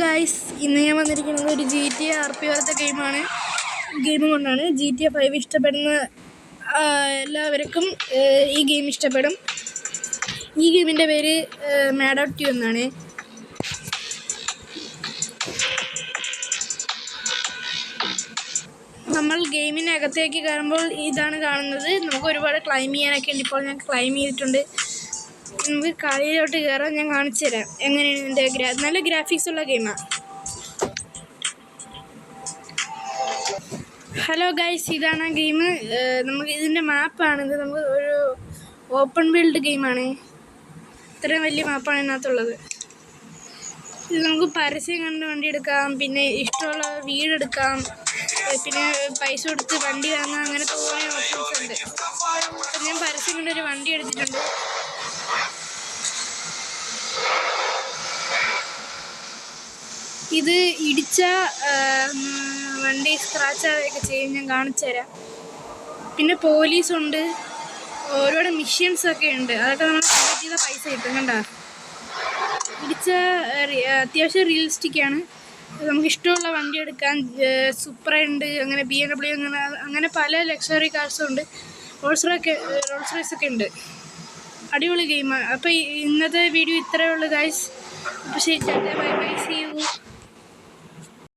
Guys, ഇന്ന് ഞാൻ വന്നിരിക്കുന്നത് ഒരു GTA RP പോലത്തെ ഗെയിം കൊണ്ടാണ്. GTA 5 ഇഷ്ടപ്പെടുന്ന എല്ലാവർക്കും ഈ ഗെയിം ഇഷ്ടപ്പെടും. ഈ ഗെയിമിൻ്റെ പേര് മാഡ് ഔട്ട് 2 എന്നാണ്. നമ്മൾ ഗെയിമിനകത്തേക്ക് കയറുമ്പോൾ ഇതാണ് കാണുന്നത്. നമുക്ക് ഒരുപാട് ക്ലൈം ചെയ്യാനൊക്കെ ഉണ്ട്. ഇപ്പോൾ ഞാൻ ക്ലൈം ചെയ്തിട്ടുണ്ട്. നമുക്ക് കളിയിലോട്ട് കയറാൻ ഞാൻ കാണിച്ചു തരാം എങ്ങനെയാണ് ഇതിൻ്റെ നല്ല ഗ്രാഫിക്സ് ഉള്ള ഗെയിമാണ്. ഹലോ ഗൈസ്, ഇതാണ് ആ ഗെയിം. നമുക്ക് ഇതിൻ്റെ മാപ്പാണിത്. നമുക്ക് ഒരു ഓപ്പൺ വേൾഡ് ഗെയിമാണ്. ഇത്രയും വലിയ മാപ്പാണ് ഇതിനകത്തുള്ളത്. ഇത് നമുക്ക് പരസ്യം കണ്ട് വണ്ടി എടുക്കാം, പിന്നെ ഇഷ്ടമുള്ള വീടെടുക്കാം, പിന്നെ പൈസ കൊടുത്ത് വണ്ടി വാങ്ങാം. അങ്ങനെ കുറേ ഓപ്ഷൻസ് ഉണ്ട്. ഞാൻ പരസ്യം കണ്ടൊരു വണ്ടി എടുത്തിട്ടുണ്ട്. ഇത് ഇടിച്ച വണ്ടി സ്ക്രാച്ച് ആവുകയൊക്കെ ചെയ്യും. ഞാൻ കാണിച്ചു തരാം. പിന്നെ പോലീസുണ്ട്, ഒരുപാട് മിഷൻസൊക്കെ ഉണ്ട്. അതൊക്കെ നമ്മൾ കംപ്ലീറ്റ് ചെയ്ത പൈസ കിട്ടും. കണ്ടോ, ഇടിച്ച അത്യാവശ്യം റിയലിസ്റ്റിക്കാണ്. നമുക്ക് ഇഷ്ടമുള്ള വണ്ടി എടുക്കാൻ. സൂപ്പർ ഉണ്ട്, അങ്ങനെ BMW, അങ്ങനെ പല ലക്ഷറി കാർസും ഉണ്ട്. റോൾസ് റോയ്സൊക്കെ ഉണ്ട്. അടിപൊളി ഗെയിമാണ്. അപ്പോൾ ഇന്നത്തെ വീഡിയോ ഇത്രയേ ഉള്ളൂ ഗൈസ്. അപ്പോൾ ശരി, ബൈ ബൈ, സീ യു.